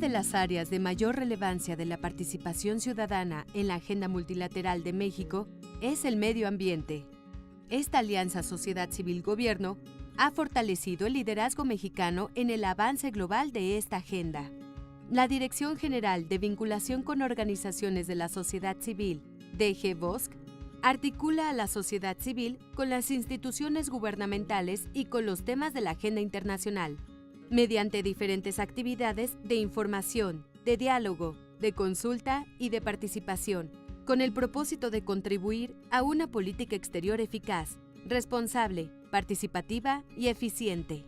de las áreas de mayor relevancia de la participación ciudadana en la agenda multilateral de México es el medio ambiente. Esta alianza sociedad civil-gobierno ha fortalecido el liderazgo mexicano en el avance global de esta agenda. La Dirección General de Vinculación con Organizaciones de la Sociedad Civil, DGVOSC, articula a la sociedad civil con las instituciones gubernamentales y con los temas de la agenda internacional, mediante diferentes actividades de información, de diálogo, de consulta y de participación, con el propósito de contribuir a una política exterior eficaz, responsable, participativa y eficiente.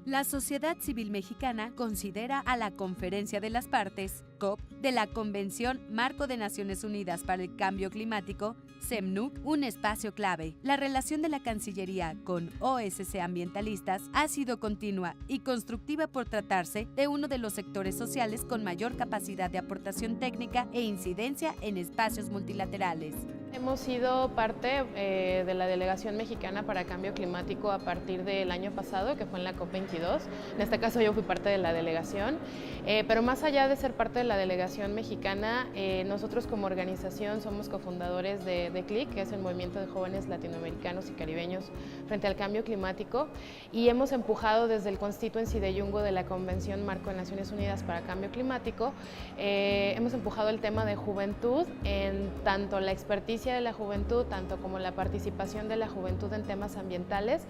La sociedad civil mexicana considera a la Conferencia de las Partes, COP, de la Convención Marco de Naciones Unidas para el Cambio Climático, CEMNUC, un espacio clave. La relación de la Cancillería con OSC ambientalistas ha sido continua y constructiva por tratarse de uno de los sectores sociales con mayor capacidad de aportación técnica e incidencia en espacios multilaterales. Hemos sido parte de la Delegación Mexicana para Cambio Climático a partir del año pasado, que fue en la COP22. En este caso yo fui parte de la delegación, pero más allá de ser parte de la Delegación Mexicana, nosotros como organización somos cofundadores de CLIC, que es el Movimiento de Jóvenes Latinoamericanos y Caribeños frente al Cambio Climático, y hemos empujado desde el Constituency de Yungo de la Convención Marco de Naciones Unidas para Cambio Climático, hemos empujado el tema de juventud en tanto la experticia de la juventud, tanto como la participación de la juventud en temas ambientales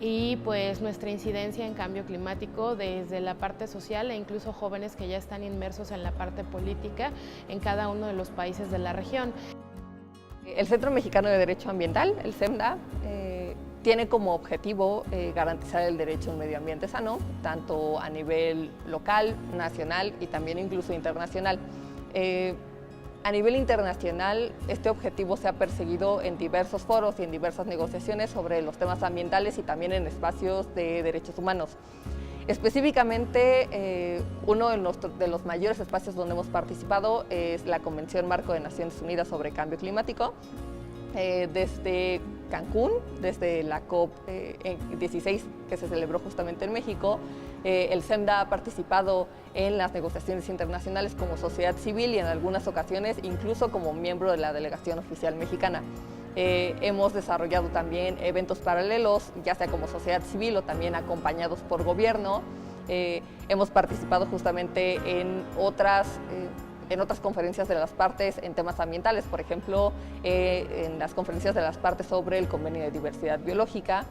y pues nuestra incidencia en cambio climático desde la parte social e incluso jóvenes que ya están inmersos en la parte política en cada uno de los países de la región. El Centro Mexicano de Derecho Ambiental, el CEMDA, tiene como objetivo garantizar el derecho a un medio ambiente sano, tanto a nivel local, nacional y también incluso internacional. A nivel internacional, este objetivo se ha perseguido en diversos foros y en diversas negociaciones sobre los temas ambientales y también en espacios de derechos humanos. Específicamente, uno de los mayores espacios donde hemos participado es la Convención Marco de Naciones Unidas sobre Cambio Climático. Desde Cancún, desde la COP16 que se celebró justamente en México, el CEMDA ha participado en las negociaciones internacionales como sociedad civil y en algunas ocasiones incluso como miembro de la delegación oficial mexicana. Hemos desarrollado también eventos paralelos, ya sea como sociedad civil o también acompañados por gobierno. Hemos participado justamente en otras conferencias de las partes en temas ambientales, por ejemplo, en las conferencias de las partes sobre el Convenio de Diversidad Biológica.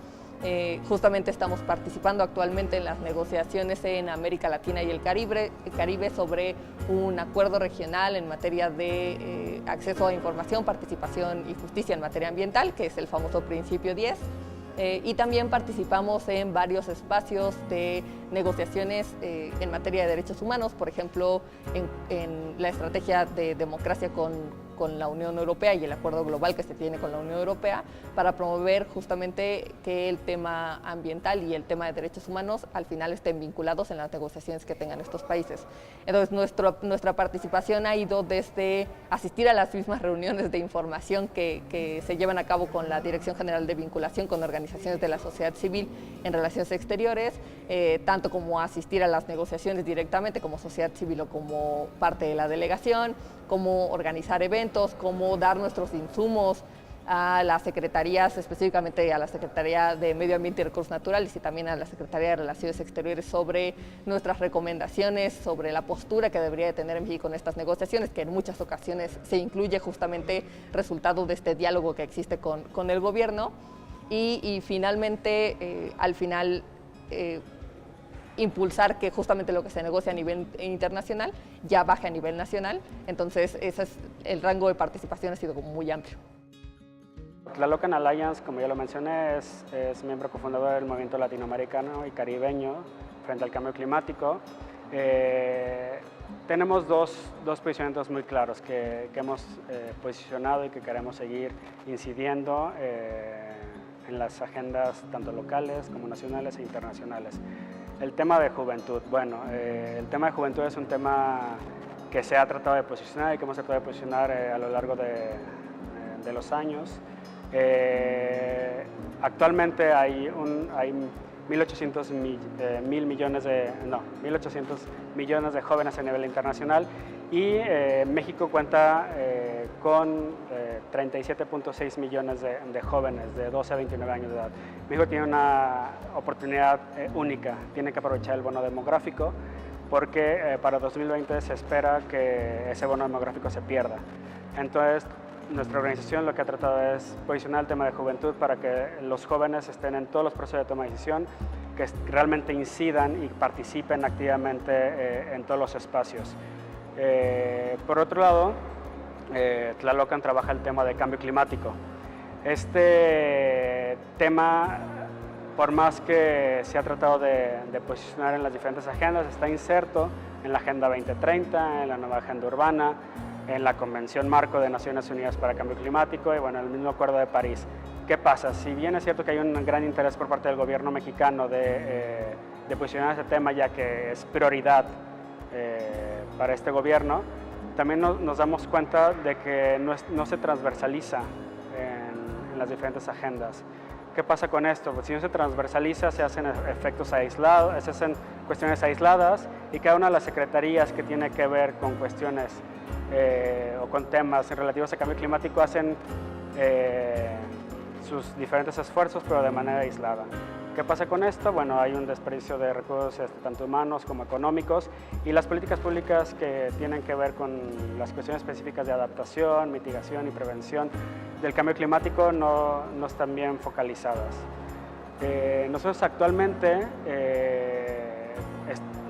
Justamente estamos participando actualmente en las negociaciones en América Latina y el Caribe sobre un acuerdo regional en materia de acceso a información, participación y justicia en materia ambiental, que es el famoso Principio 10. Y también participamos en varios espacios de negociaciones en materia de derechos humanos, por ejemplo, en la estrategia de democracia con la Unión Europea y el acuerdo global que se tiene con la Unión Europea para promover justamente que el tema ambiental y el tema de derechos humanos al final estén vinculados en las negociaciones que tengan estos países. Entonces nuestra participación ha ido desde asistir a las mismas reuniones de información que se llevan a cabo con la Dirección General de Vinculación con organizaciones de la sociedad civil en relaciones exteriores, tanto como asistir a las negociaciones directamente como sociedad civil o como parte de la delegación, como organizar eventos, como dar nuestros insumos a las secretarías, específicamente a la Secretaría de Medio Ambiente y Recursos Naturales y también a la Secretaría de Relaciones Exteriores sobre nuestras recomendaciones, sobre la postura que debería de tener México en estas negociaciones, que en muchas ocasiones se incluye justamente resultado de este diálogo que existe con el gobierno y finalmente, al final, impulsar que justamente lo que se negocia a nivel internacional ya baje a nivel nacional. Entonces, el rango de participación ha sido como muy amplio. Tlalocan Alliance, como ya lo mencioné, es miembro cofundador del Movimiento Latinoamericano y Caribeño frente al cambio climático. Tenemos dos posicionamientos muy claros que hemos posicionado y que queremos seguir incidiendo en las agendas tanto locales como nacionales e internacionales. El tema de juventud, bueno, el tema de juventud es un tema que se ha tratado de posicionar y que hemos tratado de posicionar a lo largo de los años. Actualmente hay 1.800 millones de jóvenes a nivel internacional y México cuenta con 37.6 millones de jóvenes de 12 a 29 años de edad. México tiene una oportunidad única, tiene que aprovechar el bono demográfico porque para 2020 se espera que ese bono demográfico se pierda. Entonces, nuestra organización lo que ha tratado es posicionar el tema de juventud para que los jóvenes estén en todos los procesos de toma de decisión, que realmente incidan y participen activamente en todos los espacios. Por otro lado, Tlalocan trabaja el tema de cambio climático. Este tema, por más que se ha tratado de posicionar en las diferentes agendas, está inserto en la Agenda 2030, en la nueva Agenda Urbana, en la Convención Marco de Naciones Unidas para el Cambio Climático y bueno, el mismo Acuerdo de París. ¿Qué pasa? Si bien es cierto que hay un gran interés por parte del gobierno mexicano de posicionar este tema ya que es prioridad para este gobierno, también nos damos cuenta de que no se transversaliza en las diferentes agendas. ¿Qué pasa con esto? Pues si no se transversaliza, se hacen efectos aislados, se hacen cuestiones aisladas y cada una de las secretarías que tiene que ver con cuestiones o con temas relativos a cambio climático hacen sus diferentes esfuerzos, pero de manera aislada. ¿Qué pasa con esto? Bueno, hay un desperdicio de recursos tanto humanos como económicos y las políticas públicas que tienen que ver con las cuestiones específicas de adaptación, mitigación y prevención del cambio climático no están bien focalizadas. Nosotros actualmente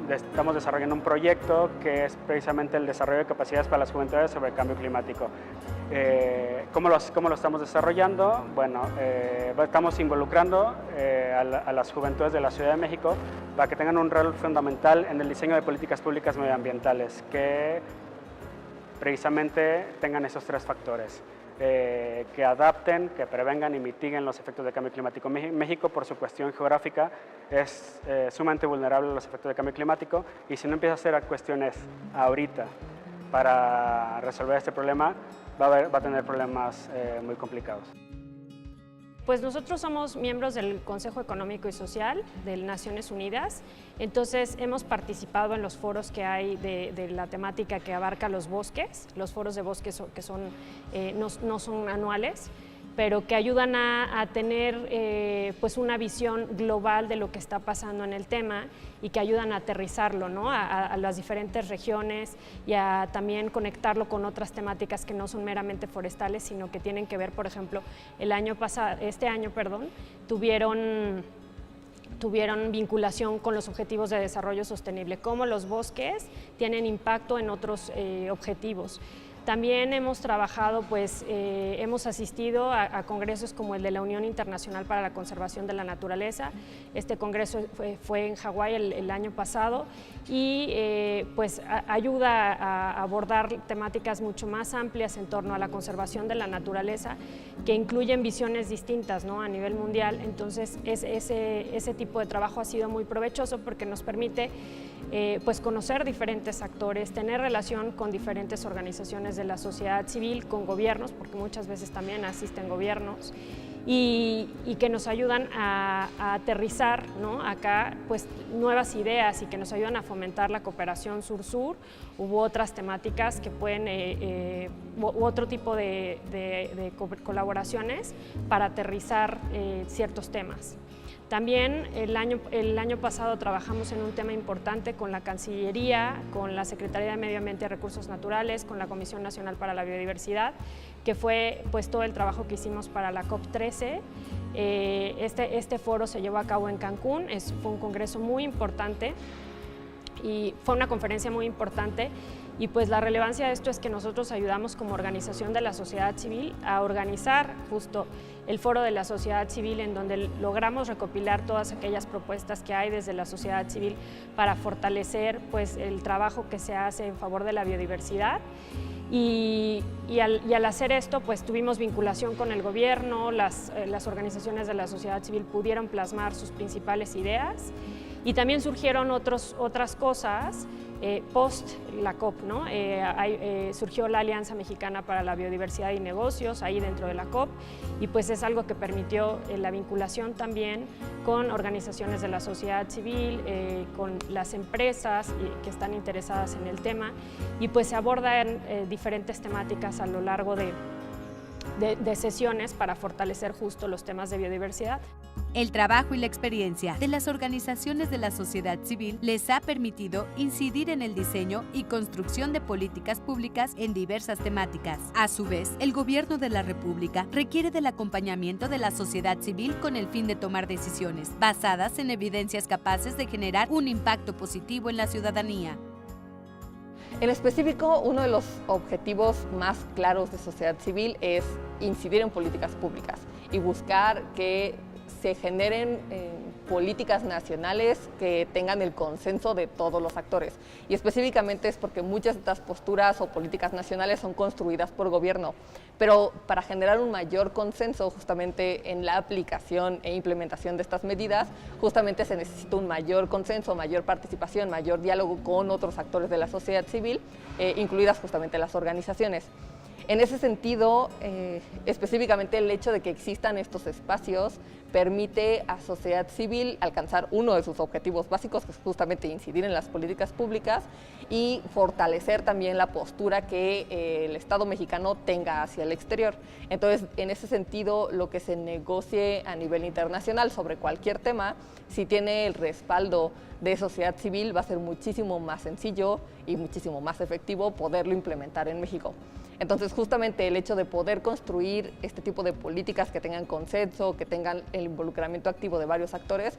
estamos desarrollando un proyecto que es precisamente el desarrollo de capacidades para las juventudes sobre el cambio climático. ¿Cómo lo estamos desarrollando? Bueno, estamos involucrando a las juventudes de la Ciudad de México para que tengan un rol fundamental en el diseño de políticas públicas medioambientales que precisamente tengan esos tres factores. Que adapten, que prevengan y mitiguen los efectos del cambio climático. México, por su cuestión geográfica, es sumamente vulnerable a los efectos del cambio climático y si no empieza a hacer cuestiones ahorita para resolver este problema, va a tener problemas muy complicados. Pues nosotros somos miembros del Consejo Económico y Social de Naciones Unidas, entonces hemos participado en los foros que hay de la temática que abarca los bosques, los foros de bosques que son, no son anuales, pero que ayudan a tener pues una visión global de lo que está pasando en el tema y que ayudan a aterrizarlo, ¿no? a las diferentes regiones y a también conectarlo con otras temáticas que no son meramente forestales, sino que tienen que ver, por ejemplo, este año, tuvieron vinculación con los objetivos de desarrollo sostenible, cómo los bosques tienen impacto en otros objetivos. También hemos trabajado, hemos asistido a congresos como el de la Unión Internacional para la Conservación de la Naturaleza. Este congreso fue en Hawái el año pasado y ayuda a abordar temáticas mucho más amplias en torno a la conservación de la naturaleza que incluyen visiones distintas, ¿no? A nivel mundial. Entonces ese tipo de trabajo ha sido muy provechoso porque nos permite conocer diferentes actores, tener relación con diferentes organizaciones de la sociedad civil, con gobiernos, porque muchas veces también asisten gobiernos, y que nos ayudan a aterrizar, ¿no? Acá nuevas ideas y que nos ayudan a fomentar la cooperación sur-sur u otras temáticas que pueden, u otro tipo de colaboraciones para aterrizar ciertos temas. También el año pasado trabajamos en un tema importante con la Cancillería, con la Secretaría de Medio Ambiente y Recursos Naturales, con la Comisión Nacional para la Biodiversidad, que fue todo el trabajo que hicimos para la COP13. Este foro se llevó a cabo en Cancún, fue un congreso muy importante y fue una conferencia muy importante. Y pues la relevancia de esto es que nosotros ayudamos como organización de la sociedad civil a organizar justo el foro de la sociedad civil en donde logramos recopilar todas aquellas propuestas que hay desde la sociedad civil para fortalecer el trabajo que se hace en favor de la biodiversidad. Y al hacer esto, tuvimos vinculación con el gobierno, las organizaciones de la sociedad civil pudieron plasmar sus principales ideas y también surgieron otras cosas post la COP, ¿no? Surgió la Alianza Mexicana para la Biodiversidad y Negocios ahí dentro de la COP, y pues es algo que permitió la vinculación también con organizaciones de la sociedad civil, con las empresas que están interesadas en el tema, y pues se abordan diferentes temáticas a lo largo de sesiones para fortalecer justo los temas de biodiversidad. El trabajo y la experiencia de las organizaciones de la sociedad civil les ha permitido incidir en el diseño y construcción de políticas públicas en diversas temáticas. A su vez, el Gobierno de la República requiere del acompañamiento de la sociedad civil con el fin de tomar decisiones basadas en evidencias capaces de generar un impacto positivo en la ciudadanía. En específico, uno de los objetivos más claros de sociedad civil es incidir en políticas públicas y buscar que se generen políticas nacionales que tengan el consenso de todos los actores. Y específicamente es porque muchas de estas posturas o políticas nacionales son construidas por gobierno, pero para generar un mayor consenso justamente en la aplicación e implementación de estas medidas, justamente se necesita un mayor consenso, mayor participación, mayor diálogo con otros actores de la sociedad civil, incluidas justamente las organizaciones. En ese sentido, específicamente el hecho de que existan estos espacios permite a sociedad civil alcanzar uno de sus objetivos básicos, que es justamente incidir en las políticas públicas y fortalecer también la postura que el Estado mexicano tenga hacia el exterior. Entonces, en ese sentido, lo que se negocie a nivel internacional sobre cualquier tema, si tiene el respaldo de sociedad civil, va a ser muchísimo más sencillo y muchísimo más efectivo poderlo implementar en México. Entonces, justamente el hecho de poder construir este tipo de políticas que tengan consenso, que tengan el involucramiento activo de varios actores,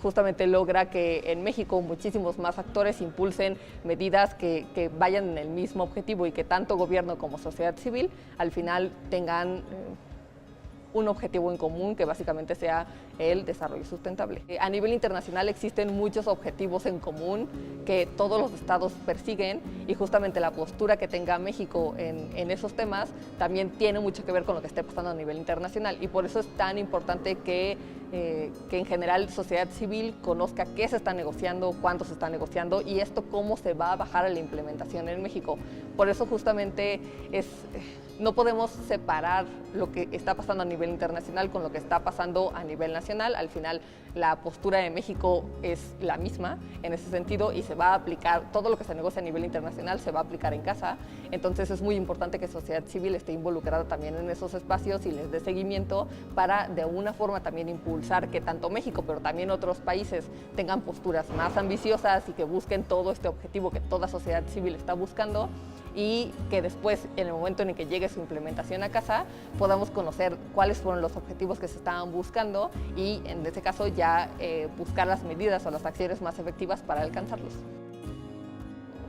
justamente logra que en México muchísimos más actores impulsen medidas que vayan en el mismo objetivo y que tanto gobierno como sociedad civil al final tengan un objetivo en común que básicamente sea el desarrollo sustentable. A nivel internacional existen muchos objetivos en común que todos los estados persiguen y justamente la postura que tenga México en esos temas también tiene mucho que ver con lo que esté pasando a nivel internacional, y por eso es tan importante que en general sociedad civil conozca qué se está negociando, cuánto se está negociando y esto cómo se va a bajar a la implementación en México. Por eso justamente no podemos separar lo que está pasando a nivel internacional con lo que está pasando a nivel nacional. Al final, la postura de México es la misma en ese sentido y se va a aplicar, todo lo que se negocia a nivel internacional se va a aplicar en casa. Entonces es muy importante que sociedad civil esté involucrada también en esos espacios y les dé seguimiento para de alguna forma también impulsar que tanto México, pero también otros países tengan posturas más ambiciosas y que busquen todo este objetivo que toda sociedad civil está buscando, y que después, en el momento en el que llegue su implementación a casa, podamos conocer cuáles fueron los objetivos que se estaban buscando y, en este caso, ya buscar las medidas o las acciones más efectivas para alcanzarlos.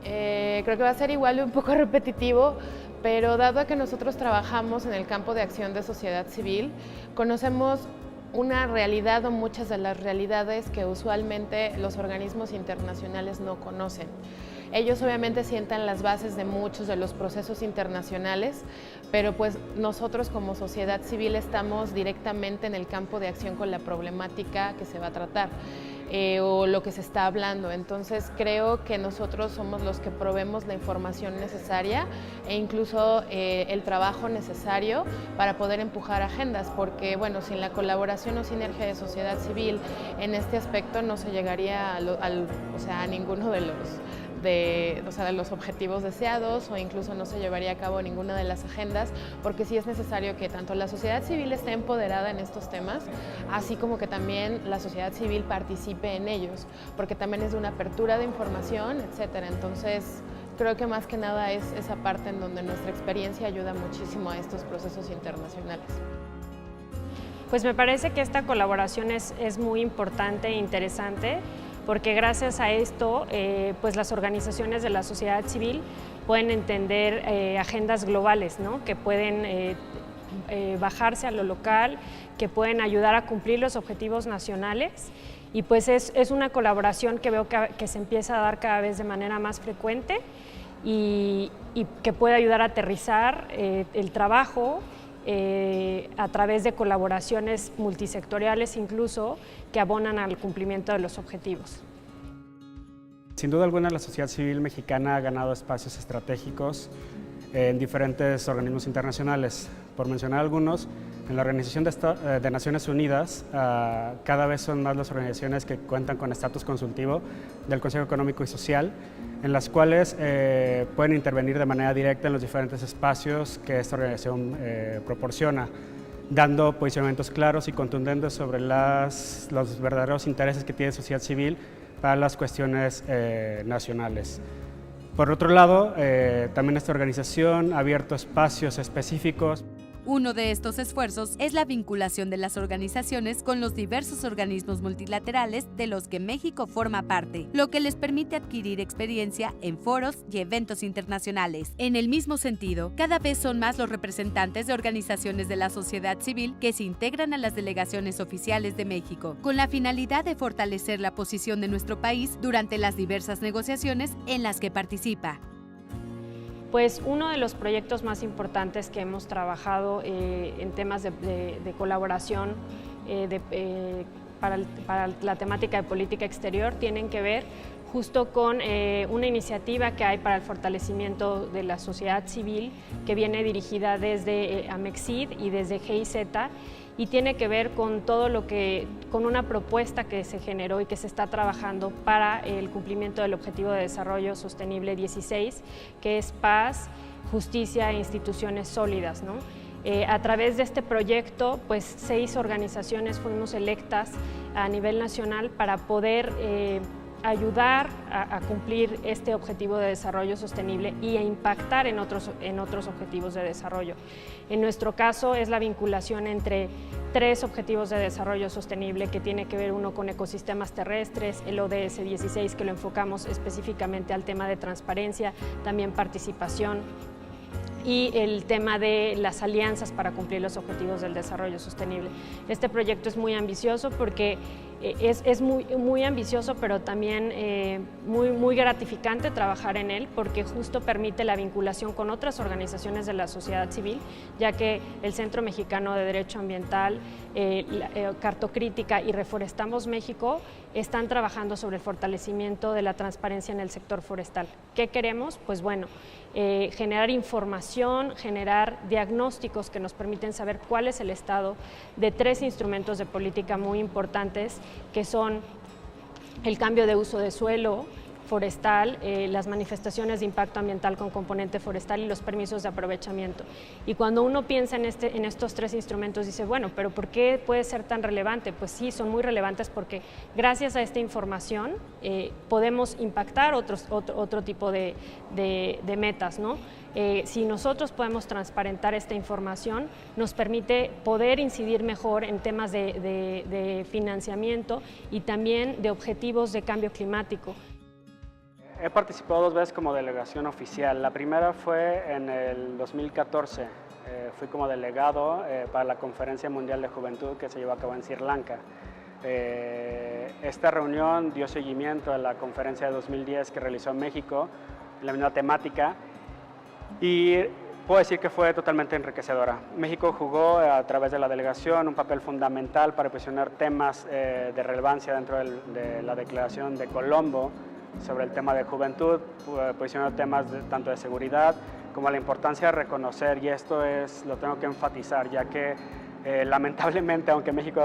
Creo que va a ser igual un poco repetitivo, pero dado que nosotros trabajamos en el campo de acción de sociedad civil, conocemos una realidad o muchas de las realidades que usualmente los organismos internacionales no conocen. Ellos obviamente sientan las bases de muchos de los procesos internacionales, pero pues nosotros como sociedad civil estamos directamente en el campo de acción con la problemática que se va a tratar o lo que se está hablando. Entonces creo que nosotros somos los que proveemos la información necesaria e incluso el trabajo necesario para poder empujar agendas, porque bueno, sin la colaboración o sinergia de sociedad civil en este aspecto no se llegaría a ninguno de los objetivos deseados, o incluso no se llevaría a cabo ninguna de las agendas, porque sí es necesario que tanto la sociedad civil esté empoderada en estos temas, así como que también la sociedad civil participe en ellos, porque también es de una apertura de información, etcétera. Entonces, creo que más que nada es esa parte en donde nuestra experiencia ayuda muchísimo a estos procesos internacionales. Pues me parece que esta colaboración es muy importante e interesante, porque gracias a esto pues las organizaciones de la sociedad civil pueden entender agendas globales, ¿no? Que pueden bajarse a lo local, que pueden ayudar a cumplir los objetivos nacionales, y pues es una colaboración que veo que se empieza a dar cada vez de manera más frecuente y que puede ayudar a aterrizar el trabajo a través de colaboraciones multisectoriales incluso, que abonan al cumplimiento de los objetivos. Sin duda alguna, la sociedad civil mexicana ha ganado espacios estratégicos en diferentes organismos internacionales. Por mencionar algunos, en la Organización de Naciones Unidas, cada vez son más las organizaciones que cuentan con estatus consultivo del Consejo Económico y Social, en las cuales pueden intervenir de manera directa en los diferentes espacios que esta organización proporciona, dando posicionamientos claros y contundentes sobre los verdaderos intereses que tiene la sociedad civil para las cuestiones nacionales. Por otro lado, también esta organización ha abierto espacios específicos. Uno de estos esfuerzos es la vinculación de las organizaciones con los diversos organismos multilaterales de los que México forma parte, lo que les permite adquirir experiencia en foros y eventos internacionales. En el mismo sentido, cada vez son más los representantes de organizaciones de la sociedad civil que se integran a las delegaciones oficiales de México, con la finalidad de fortalecer la posición de nuestro país durante las diversas negociaciones en las que participa. Pues uno de los proyectos más importantes que hemos trabajado en temas de colaboración para la temática de política exterior tienen que ver justo con una iniciativa que hay para el fortalecimiento de la sociedad civil que viene dirigida desde Amexid y desde GIZ y tiene que ver con con una propuesta que se generó y que se está trabajando para el cumplimiento del Objetivo de Desarrollo Sostenible 16, que es paz, justicia e instituciones sólidas, ¿no? A través de este proyecto, pues 6 organizaciones fuimos electas a nivel nacional para poder ayudar a cumplir este objetivo de desarrollo sostenible y a impactar en otros objetivos de desarrollo. En nuestro caso es la vinculación entre 3 objetivos de desarrollo sostenible que tiene que ver uno con ecosistemas terrestres, el ODS 16 que lo enfocamos específicamente al tema de transparencia, también participación y el tema de las alianzas para cumplir los objetivos del desarrollo sostenible. Este proyecto es muy ambicioso porque es muy ambicioso, pero también muy gratificante trabajar en él porque justo permite la vinculación con otras organizaciones de la sociedad civil, ya que el Centro Mexicano de Derecho Ambiental, Cartocrítica y Reforestamos México están trabajando sobre el fortalecimiento de la transparencia en el sector forestal. ¿Qué queremos? Pues bueno, generar información, generar diagnósticos que nos permiten saber cuál es el estado de 3 instrumentos de política muy importantes que son el cambio de uso de suelo forestal, las manifestaciones de impacto ambiental con componente forestal y los permisos de aprovechamiento. Y cuando uno piensa en estos 3 instrumentos dice, bueno, pero ¿por qué puede ser tan relevante? Pues sí, son muy relevantes porque gracias a esta información podemos impactar otro tipo de metas, ¿no? Si nosotros podemos transparentar esta información, nos permite poder incidir mejor en temas de financiamiento y también de objetivos de cambio climático. He participado 2 veces como delegación oficial. La primera fue en el 2014. Fui como delegado para la Conferencia Mundial de Juventud que se llevó a cabo en Sri Lanka. Esta reunión dio seguimiento a la conferencia de 2010 que realizó en México, en la misma temática, y puedo decir que fue totalmente enriquecedora. México jugó a través de la delegación un papel fundamental para posicionar temas de relevancia dentro de la Declaración de Colombo sobre el tema de juventud, posicionando temas tanto de seguridad como la importancia de reconocer, y esto lo tengo que enfatizar, ya que lamentablemente, aunque México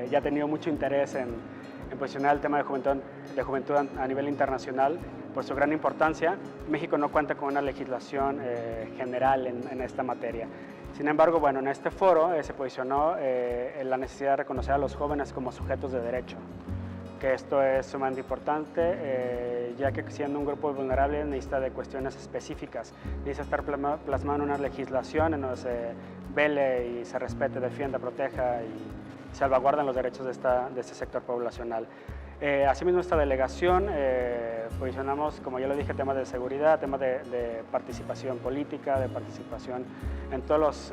ya ha tenido mucho interés en posicionar el tema de juventud a nivel internacional, por su gran importancia, México no cuenta con una legislación general en esta materia. Sin embargo, bueno, en este foro se posicionó la necesidad de reconocer a los jóvenes como sujetos de derecho, que esto es sumamente importante, ya que siendo un grupo vulnerable necesita de cuestiones específicas, necesita estar plasmado en una legislación en donde se vele y se respete, defienda, proteja y salvaguarden los derechos de este sector poblacional. Asimismo, esta delegación posicionamos, como ya lo dije, temas de seguridad, temas de participación política, de participación en todos los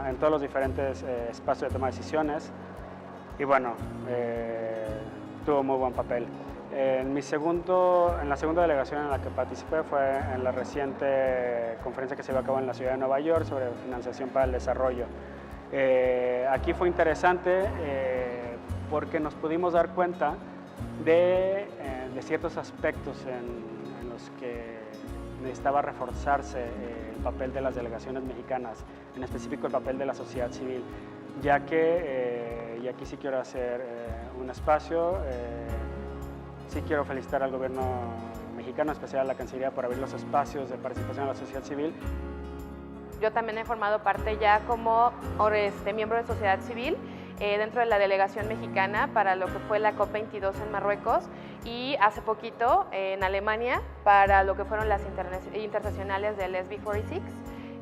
en todos los diferentes espacios de toma de decisiones. Y bueno, tuvo muy buen papel. En la segunda delegación en la que participé fue en la reciente conferencia que se llevó a cabo en la ciudad de Nueva York sobre financiación para el desarrollo. Aquí fue interesante porque nos pudimos dar cuenta de de ciertos aspectos en los que necesitaba reforzarse el papel de las delegaciones mexicanas, en específico el papel de la sociedad civil, ya que, y aquí sí quiero hacer un espacio, sí quiero felicitar al gobierno mexicano, en especial a la Cancillería, por abrir los espacios de participación de la sociedad civil. Yo también he formado parte ya como miembro de sociedad civil dentro de la delegación mexicana para lo que fue la COP22 en Marruecos y hace poquito en Alemania para lo que fueron las internacionales del SB46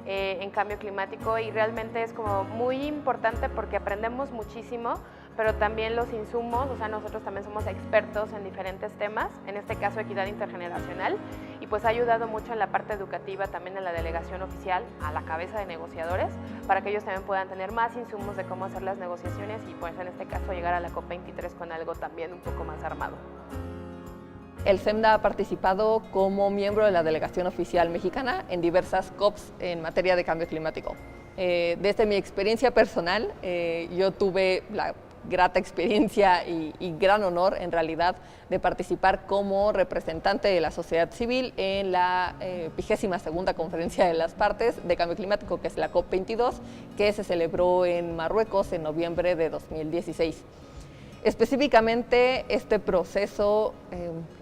en cambio climático, y realmente es como muy importante porque aprendemos muchísimo, pero también los insumos, o sea, nosotros también somos expertos en diferentes temas, en este caso equidad intergeneracional, y pues ha ayudado mucho en la parte educativa también en la delegación oficial a la cabeza de negociadores, para que ellos también puedan tener más insumos de cómo hacer las negociaciones y pues en este caso llegar a la COP23 con algo también un poco más armado. El SEMDA ha participado como miembro de la delegación oficial mexicana en diversas COPs en materia de cambio climático. Desde mi experiencia personal, yo tuve la grata experiencia y gran honor en realidad de participar como representante de la sociedad civil en la 22ª Conferencia de las Partes de Cambio Climático, que es la COP22, que se celebró en Marruecos en noviembre de 2016. Específicamente, este proceso,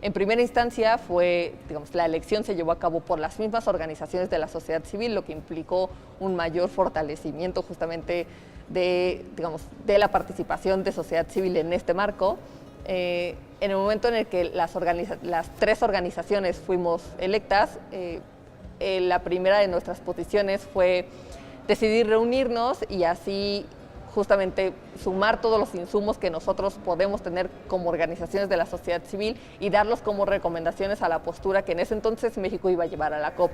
en primera instancia, la elección se llevó a cabo por las mismas organizaciones de la sociedad civil, lo que implicó un mayor fortalecimiento justamente de la participación de sociedad civil en este marco. En el momento en el que las 3 organizaciones fuimos electas, la primera de nuestras posiciones fue decidir reunirnos y así justamente sumar todos los insumos que nosotros podemos tener como organizaciones de la sociedad civil y darlos como recomendaciones a la postura que en ese entonces México iba a llevar a la COP.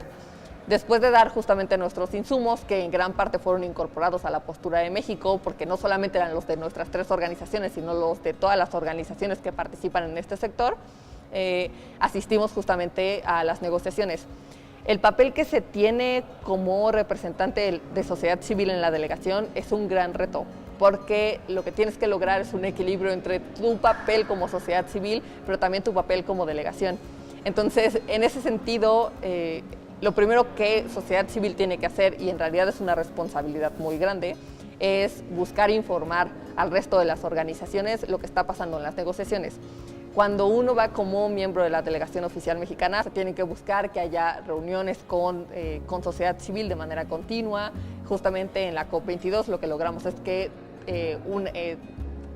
Después de dar justamente nuestros insumos, que en gran parte fueron incorporados a la postura de México, porque no solamente eran los de nuestras 3 organizaciones, sino los de todas las organizaciones que participan en este sector, asistimos justamente a las negociaciones. El papel que se tiene como representante de sociedad civil en la delegación es un gran reto, porque lo que tienes que lograr es un equilibrio entre tu papel como sociedad civil, pero también tu papel como delegación. Entonces, en ese sentido, lo primero que sociedad civil tiene que hacer, y en realidad es una responsabilidad muy grande, es buscar informar al resto de las organizaciones lo que está pasando en las negociaciones. Cuando uno va como miembro de la delegación oficial mexicana, se tiene que buscar que haya reuniones con sociedad civil de manera continua. Justamente en la COP22 lo que logramos es que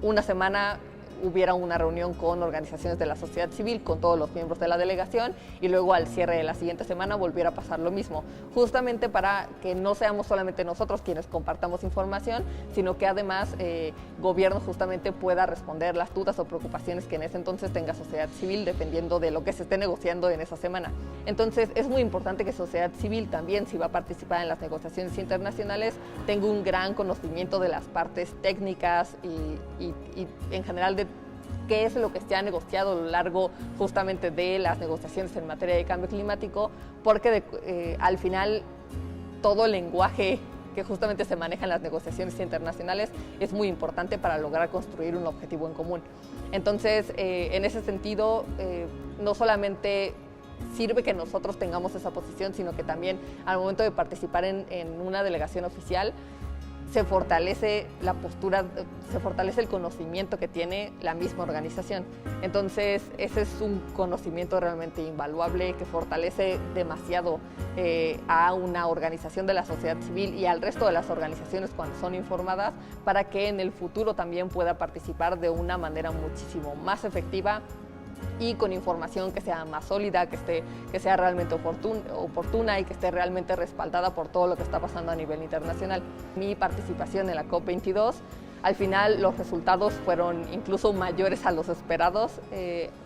una semana hubiera una reunión con organizaciones de la sociedad civil, con todos los miembros de la delegación, y luego al cierre de la siguiente semana volviera a pasar lo mismo, justamente para que no seamos solamente nosotros quienes compartamos información, sino que además gobierno justamente pueda responder las dudas o preocupaciones que en ese entonces tenga sociedad civil, dependiendo de lo que se esté negociando en esa semana. Entonces es muy importante que sociedad civil también, si va a participar en las negociaciones internacionales, tenga un gran conocimiento de las partes técnicas y en general de qué es lo que se ha negociado a lo largo justamente de las negociaciones en materia de cambio climático, porque al final todo el lenguaje que justamente se maneja en las negociaciones internacionales es muy importante para lograr construir un objetivo en común. Entonces, en ese sentido, no solamente sirve que nosotros tengamos esa posición, sino que también al momento de participar en una delegación oficial, se fortalece la postura, se fortalece el conocimiento que tiene la misma organización. Entonces, ese es un conocimiento realmente invaluable que fortalece demasiado a una organización de la sociedad civil y al resto de las organizaciones cuando son informadas, para que en el futuro también pueda participar de una manera muchísimo más efectiva y con información que sea más sólida, que sea realmente oportuna y que esté realmente respaldada por todo lo que está pasando a nivel internacional. Mi participación en la COP22, al final los resultados fueron incluso mayores a los esperados.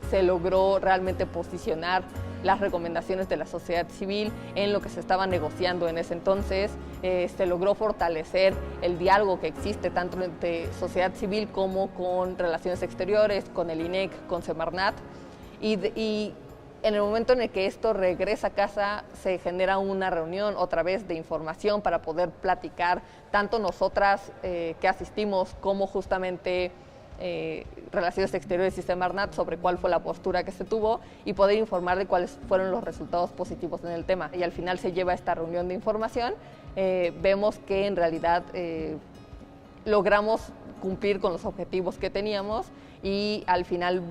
Se logró realmente posicionar las recomendaciones de la sociedad civil en lo que se estaba negociando en ese entonces. Se logró fortalecer el diálogo que existe tanto entre sociedad civil como con relaciones exteriores, con el INEC, con Semarnat. Y en el momento en el que esto regresa a casa, se genera una reunión otra vez de información para poder platicar, tanto nosotras que asistimos como justamente Relaciones Exteriores y Semarnat sobre cuál fue la postura que se tuvo y poder informar de cuáles fueron los resultados positivos en el tema. Y al final se lleva esta reunión de información, vemos que en realidad logramos cumplir con los objetivos que teníamos y al final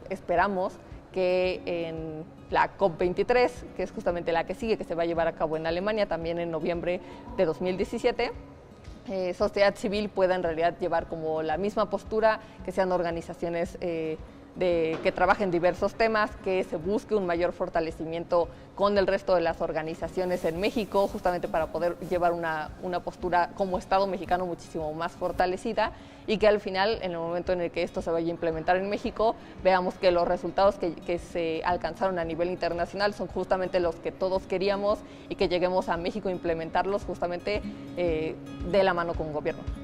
esperamos que en la COP23, que es justamente la que sigue, que se va a llevar a cabo en Alemania también en noviembre de 2017, sociedad civil pueda en realidad llevar como la misma postura, que sean organizaciones que trabajen diversos temas, que se busque un mayor fortalecimiento con el resto de las organizaciones en México, justamente para poder llevar una postura como Estado mexicano muchísimo más fortalecida y que al final, en el momento en el que esto se vaya a implementar en México, veamos que los resultados que se alcanzaron a nivel internacional son justamente los que todos queríamos y que lleguemos a México a implementarlos justamente de la mano con el gobierno.